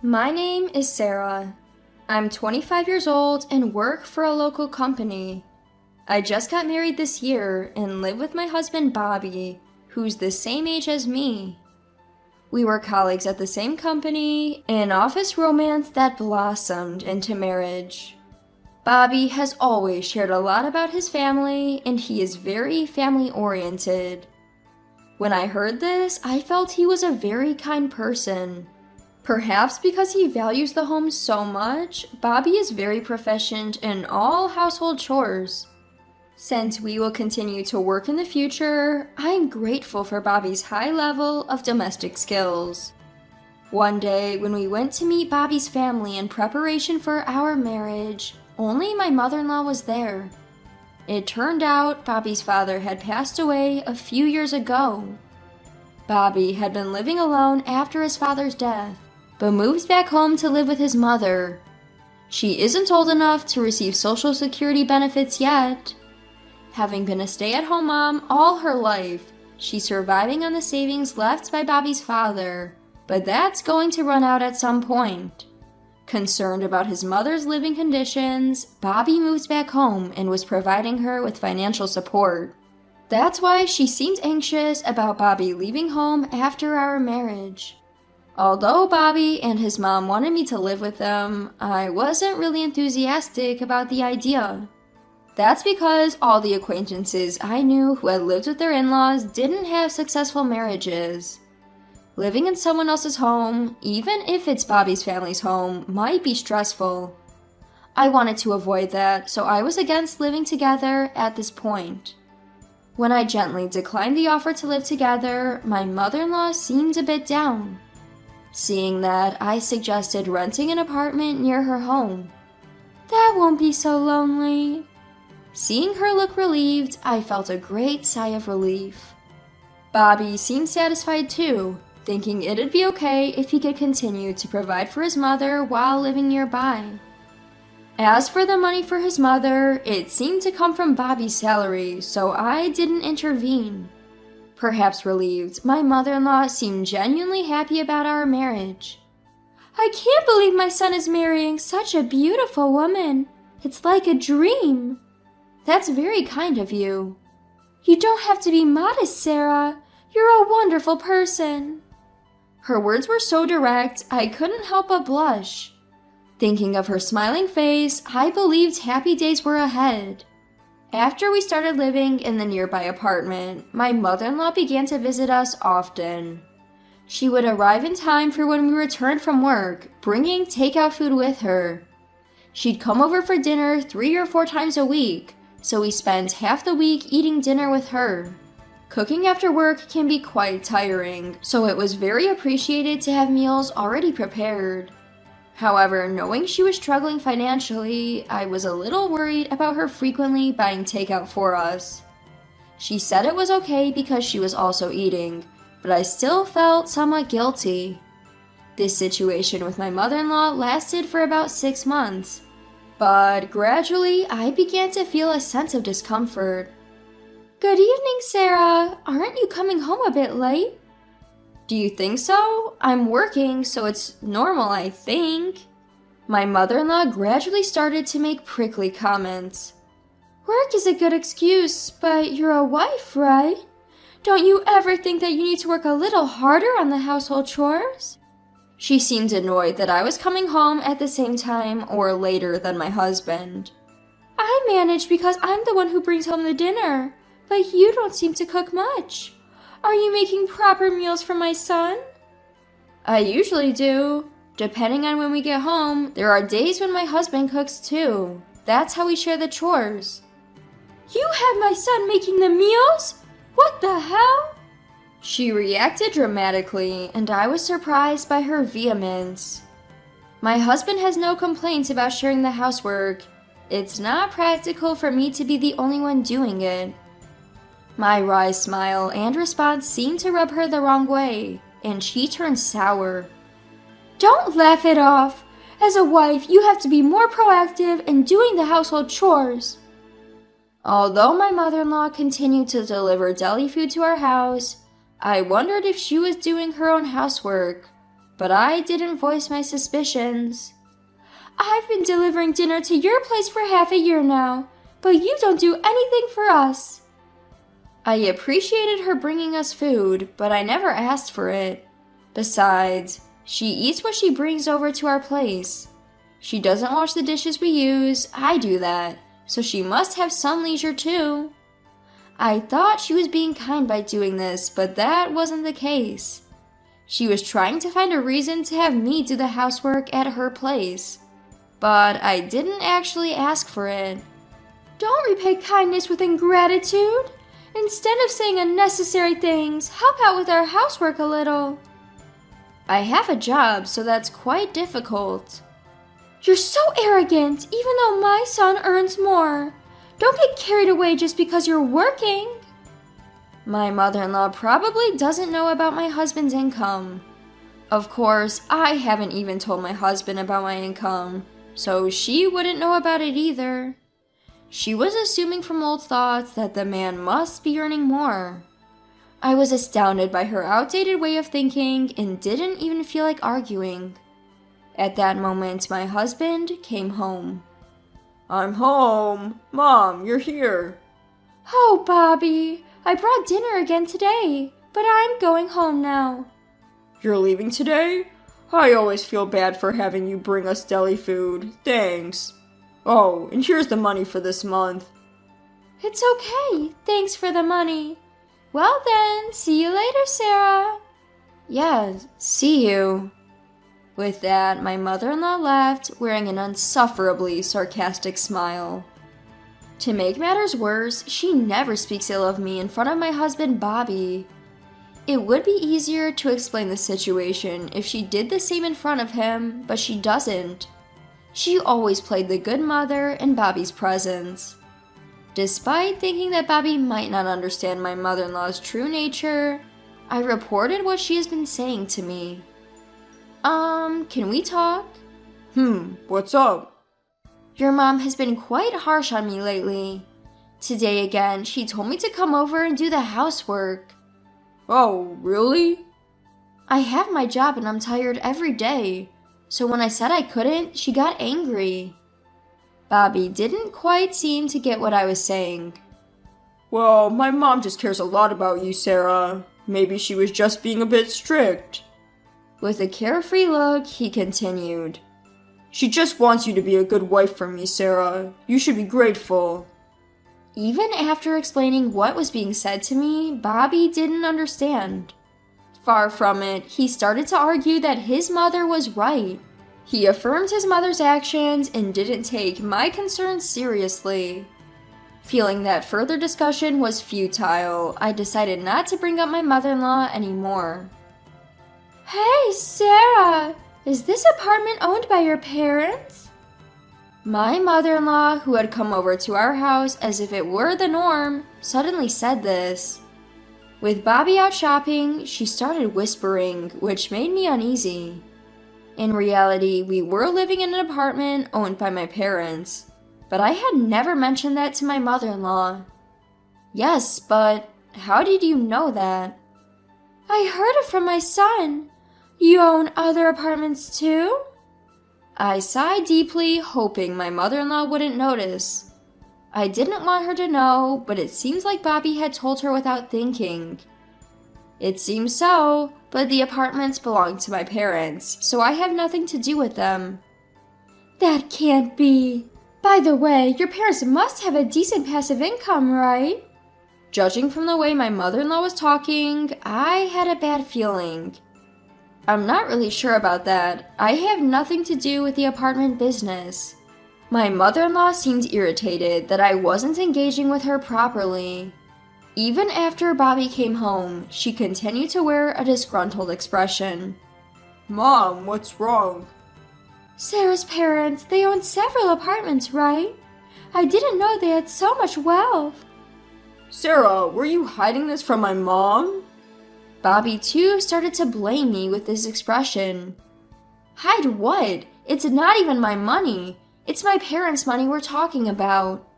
My name is Sarah. I'm 25 years old and work for a local company. I just got married this year and live with my husband Bobby, who's the same age as me. We were colleagues at the same company, an office romance that blossomed into marriage. Bobby has always shared a lot about his family, and he is very family-oriented. When I heard this, I felt he was a very kind person. Perhaps because he values the home so much, Bobby is very proficient in all household chores. Since we will continue to work in the future, I'm grateful for Bobby's high level of domestic skills. One day, when we went to meet Bobby's family in preparation for our marriage, only my mother-in-law was there. It turned out Bobby's father had passed away a few years ago. Bobby had been living alone after his father's death, but moves back home to live with his mother. She isn't old enough to receive Social Security benefits yet. Having been a stay-at-home mom all her life, she's surviving on the savings left by Bobby's father, but that's going to run out at some point. Concerned about his mother's living conditions, Bobby moves back home and was providing her with financial support. That's why she seemed anxious about Bobby leaving home after our marriage. Although Bobby and his mom wanted me to live with them, I wasn't really enthusiastic about the idea. That's because all the acquaintances I knew who had lived with their in-laws didn't have successful marriages. Living in someone else's home, even if it's Bobby's family's home, might be stressful. I wanted to avoid that, so I was against living together at this point. When I gently declined the offer to live together, my mother-in-law seemed a bit down. Seeing that, I suggested renting an apartment near her home. That won't be so lonely. Seeing her look relieved, I felt a great sigh of relief. Bobby seemed satisfied too, thinking it'd be okay if he could continue to provide for his mother while living nearby. As for the money for his mother, it seemed to come from Bobby's salary, so I didn't intervene. Perhaps relieved, my mother-in-law seemed genuinely happy about our marriage. I can't believe my son is marrying such a beautiful woman. It's like a dream. That's very kind of you. You don't have to be modest, Sarah. You're a wonderful person. Her words were so direct, I couldn't help but blush. Thinking of her smiling face, I believed happy days were ahead. After we started living in the nearby apartment, my mother-in-law began to visit us often. She would arrive in time for when we returned from work, bringing takeout food with her. She'd come over for dinner 3 or 4 times a week, so we spent half the week eating dinner with her. Cooking after work can be quite tiring, so it was very appreciated to have meals already prepared. However, knowing she was struggling financially, I was a little worried about her frequently buying takeout for us. She said it was okay because she was also eating, but I still felt somewhat guilty. This situation with my mother-in-law lasted for about 6 months, but gradually I began to feel a sense of discomfort. Good evening, Sarah. Aren't you coming home a bit late? Do you think so? I'm working, so it's normal, I think. My mother-in-law gradually started to make prickly comments. Work is a good excuse, but you're a wife, right? Don't you ever think that you need to work a little harder on the household chores? She seemed annoyed that I was coming home at the same time or later than my husband. I manage because I'm the one who brings home the dinner, but you don't seem to cook much. Are you making proper meals for my son? I usually do. Depending on when we get home, there are days when my husband cooks too. That's how we share the chores. You had my son making the meals? What the hell? She reacted dramatically, and I was surprised by her vehemence. My husband has no complaints about sharing the housework. It's not practical for me to be the only one doing it. My wry smile and response seemed to rub her the wrong way, and she turned sour. Don't laugh it off. As a wife, you have to be more proactive in doing the household chores. Although my mother-in-law continued to deliver deli food to our house, I wondered if she was doing her own housework. but I didn't voice my suspicions. I've been delivering dinner to your place for half a year now, but you don't do anything for us. I appreciated her bringing us food, but I never asked for it. Besides, she eats what she brings over to our place. She doesn't wash the dishes we use, I do that, so she must have some leisure too. I thought she was being kind by doing this, but that wasn't the case. She was trying to find a reason to have me do the housework at her place. But I didn't actually ask for it. Don't repay kindness with ingratitude. Instead of saying unnecessary things, help out with our housework a little. I have a job, so that's quite difficult. You're so arrogant, even though my son earns more. Don't get carried away just because you're working. My mother-in-law probably doesn't know about my husband's income. Of course, I haven't even told my husband about my income, so she wouldn't know about it either. She was assuming from old thoughts that the man must be earning more. I was astounded by her outdated way of thinking and didn't even feel like arguing. At that moment, my husband came home. I'm home. Mom, you're here. Oh, Bobby, I brought dinner again today, but I'm going home now. You're leaving today? I always feel bad for having you bring us deli food. Thanks. Oh, and here's the money for this month. It's okay. Thanks for the money. Well then, see you later, Sarah. Yeah, see you. With that, my mother-in-law left, wearing an insufferably sarcastic smile. To make matters worse, she never speaks ill of me in front of my husband, Bobby. It would be easier to explain the situation if she did the same in front of him, but she doesn't. She always played the good mother in Bobby's presence. Despite thinking that Bobby might not understand my mother-in-law's true nature, I reported what she has been saying to me. Can we talk? What's up? Your mom has been quite harsh on me lately. Today again, she told me to come over and do the housework. Oh, really? I have my job and I'm tired every day, so when I said I couldn't, she got angry. Bobby didn't quite seem to get what I was saying. Well, my mom just cares a lot about you, Sarah. Maybe she was just being a bit strict. With a carefree look, he continued. She just wants you to be a good wife for me, Sarah. You should be grateful. Even after explaining what was being said to me, Bobby didn't understand. Far from it, he started to argue that his mother was right. He affirmed his mother's actions and didn't take my concerns seriously. Feeling that further discussion was futile, I decided not to bring up my mother-in-law anymore. Hey, Sarah! Is this apartment owned by your parents? My mother-in-law, who had come over to our house as if it were the norm, suddenly said this. With Bobby out shopping, she started whispering, which made me uneasy. In reality, we were living in an apartment owned by my parents, but I had never mentioned that to my mother-in-law. Yes, but how did you know that? I heard it from my son. You own other apartments too? I sighed deeply, hoping my mother-in-law wouldn't notice. I didn't want her to know, but it seems like Bobby had told her without thinking. It seems so, but the apartments belong to my parents, so I have nothing to do with them. That can't be. By the way, your parents must have a decent passive income, right? Judging from the way my mother-in-law was talking, I had a bad feeling. I'm not really sure about that. I have nothing to do with the apartment business. My mother-in-law seemed irritated that I wasn't engaging with her properly. Even after Bobby came home, she continued to wear a disgruntled expression. Mom, what's wrong? Sarah's parents, they own several apartments, right? I didn't know they had so much wealth. Sarah, were you hiding this from my mom? Bobby, too, started to blame me with this expression. Hide what? It's not even my money. It's my parents' money we're talking about.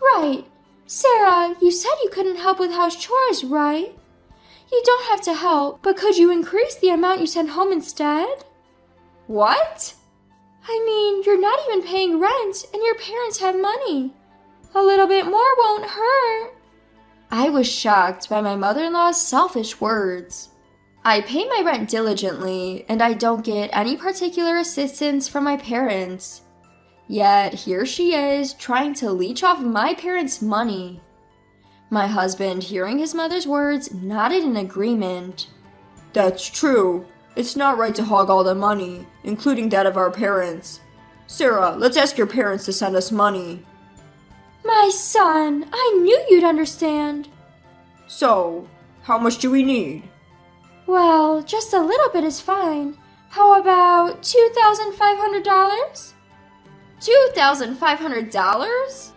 Right. Sarah, you said you couldn't help with house chores, right? You don't have to help, but could you increase the amount you send home instead? What? I mean, you're not even paying rent, and your parents have money. A little bit more won't hurt. I was shocked by my mother-in-law's selfish words. I pay my rent diligently, and I don't get any particular assistance from my parents. Yet here she is, trying to leech off my parents' money. My husband, hearing his mother's words, nodded in agreement. That's true. It's not right to hog all the money, including that of our parents. Sarah, let's ask your parents to send us money. My son, I knew you'd understand. So, how much do we need? Well, just a little bit is fine. How about $2,500? $2,500?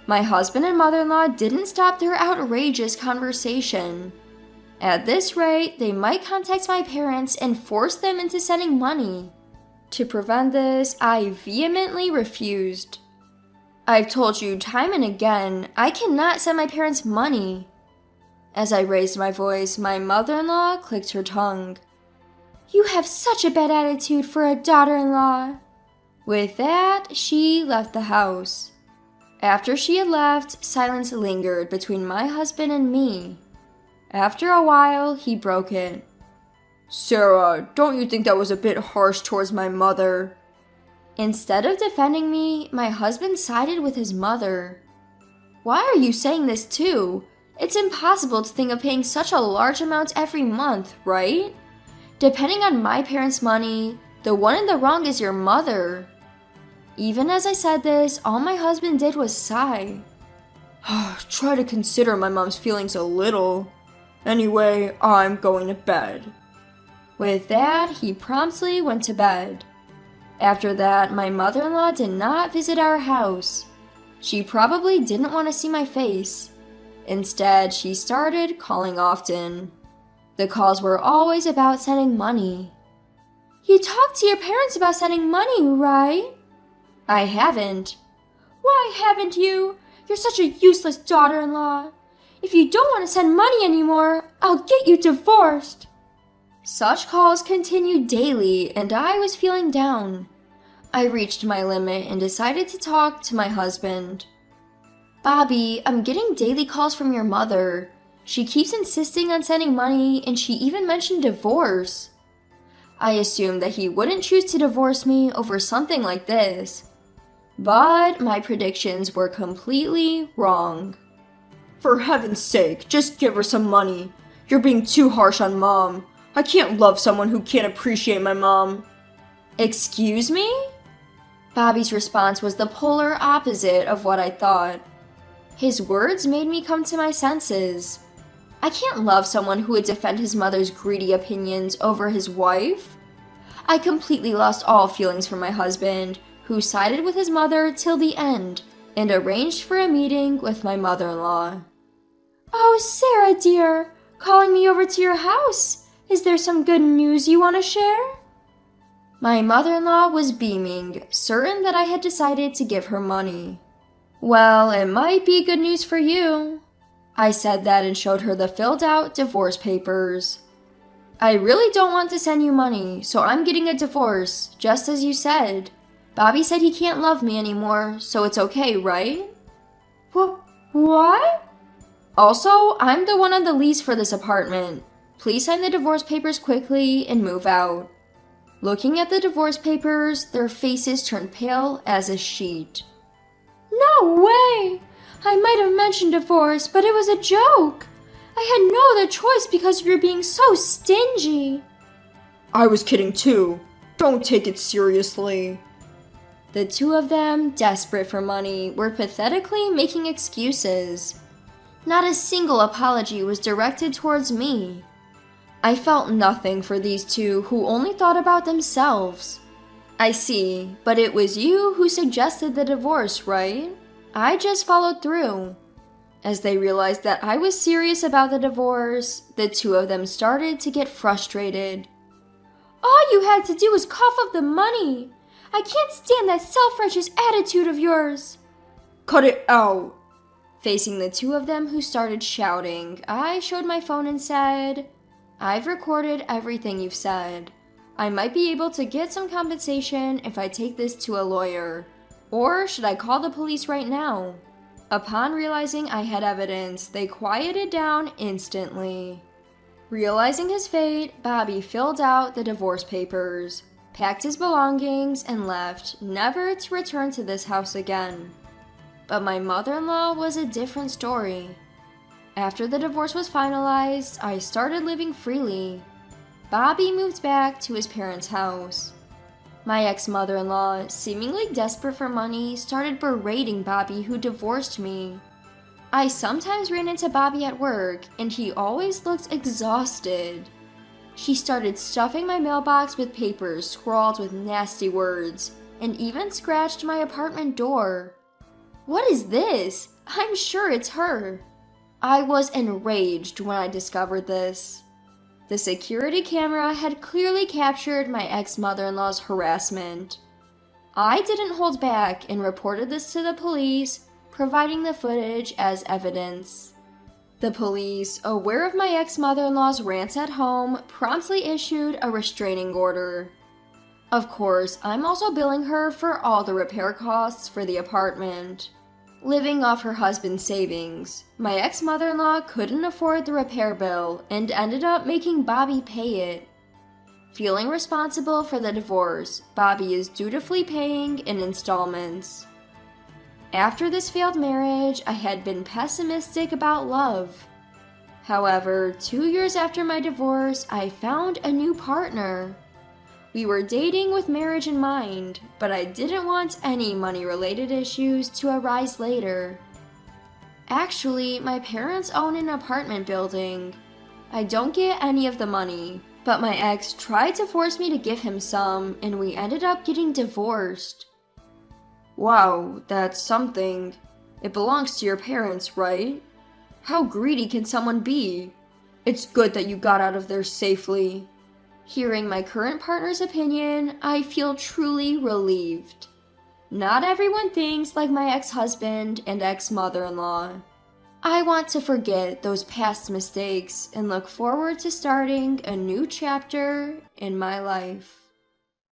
My husband and mother-in-law didn't stop their outrageous conversation. At this rate, they might contact my parents and force them into sending money. To prevent this, I vehemently refused. I've told you time and again, I cannot send my parents money. As I raised my voice, my mother-in-law clicked her tongue. You have such a bad attitude for a daughter-in-law. With that, she left the house. After she had left, silence lingered between my husband and me. After a while, he broke it. Sarah, don't you think that was a bit harsh towards my mother? Instead of defending me, my husband sided with his mother. Why are you saying this too? It's impossible to think of paying such a large amount every month, right? Depending on my parents' money, the one in the wrong is your mother. Even as I said this, all my husband did was sigh. Try to consider my mom's feelings a little. Anyway, I'm going to bed. With that, he promptly went to bed. After that, my mother-in-law did not visit our house. She probably didn't want to see my face. Instead, she started calling often. The calls were always about sending money. You talked to your parents about sending money, right? I haven't. Why haven't you? You're such a useless daughter-in-law. If you don't want to send money anymore, I'll get you divorced. Such calls continued daily, and I was feeling down. I reached my limit and decided to talk to my husband. Bobby, I'm getting daily calls from your mother. She keeps insisting on sending money, and she even mentioned divorce. I assumed that he wouldn't choose to divorce me over something like this. But my predictions were completely wrong. For heaven's sake, just give her some money. You're being too harsh on Mom. I can't love someone who can't appreciate my mom. Excuse me? Bobby's response was the polar opposite of what I thought. His words made me come to my senses. I can't love someone who would defend his mother's greedy opinions over his wife. I completely lost all feelings for my husband, who sided with his mother till the end and arranged for a meeting with my mother-in-law. Oh, Sarah dear, calling me over to your house. Is there some good news you want to share? My mother-in-law was beaming, certain that I had decided to give her money. Well, it might be good news for you. I said that and showed her the filled-out divorce papers. I really don't want to send you money, so I'm getting a divorce, just as you said. Bobby said he can't love me anymore, so it's okay, right? What? Also, I'm the one on the lease for this apartment. Please sign the divorce papers quickly and move out. Looking at the divorce papers, their faces turned pale as a sheet. No way! I might have mentioned divorce, but it was a joke. I had no other choice because you were being so stingy. I was kidding too. Don't take it seriously. The two of them, desperate for money, were pathetically making excuses. Not a single apology was directed towards me. I felt nothing for these two who only thought about themselves. I see, but it was you who suggested the divorce, right? I just followed through. As they realized that I was serious about the divorce, the two of them started to get frustrated. All you had to do was cough up the money. I can't stand that self-righteous attitude of yours. Cut it out. Facing the two of them who started shouting, I showed my phone and said, "I've recorded everything you've said. I might be able to get some compensation if I take this to a lawyer. Or should I call the police right now?" Upon realizing I had evidence, they quieted down instantly. Realizing his fate, Bobby filled out the divorce papers, packed his belongings, and left, never to return to this house again. But my mother-in-law was a different story. After the divorce was finalized, I started living freely. Bobby moved back to his parents' house. My ex-mother-in-law, seemingly desperate for money, started berating Bobby, who divorced me. I sometimes ran into Bobby at work, and he always looked exhausted. She started stuffing my mailbox with papers scrawled with nasty words, and even scratched my apartment door. What is this? I'm sure it's her. I was enraged when I discovered this. The security camera had clearly captured my ex-mother-in-law's harassment. I didn't hold back and reported this to the police, providing the footage as evidence. The police, aware of my ex-mother-in-law's rants at home, promptly issued a restraining order. Of course, I'm also billing her for all the repair costs for the apartment. Living off her husband's savings, my ex-mother-in-law couldn't afford the repair bill and ended up making Bobby pay it. Feeling responsible for the divorce, Bobby is dutifully paying in installments. After this failed marriage, I had been pessimistic about love. However, 2 years after my divorce, I found a new partner. We were dating with marriage in mind, but I didn't want any money-related issues to arise later. Actually, my parents own an apartment building. I don't get any of the money, but my ex tried to force me to give him some, and we ended up getting divorced. Wow, that's something. It belongs to your parents, right? How greedy can someone be? It's good that you got out of there safely. Hearing my current partner's opinion, I feel truly relieved. Not everyone thinks like my ex-husband and ex-mother-in-law. I want to forget those past mistakes and look forward to starting a new chapter in my life.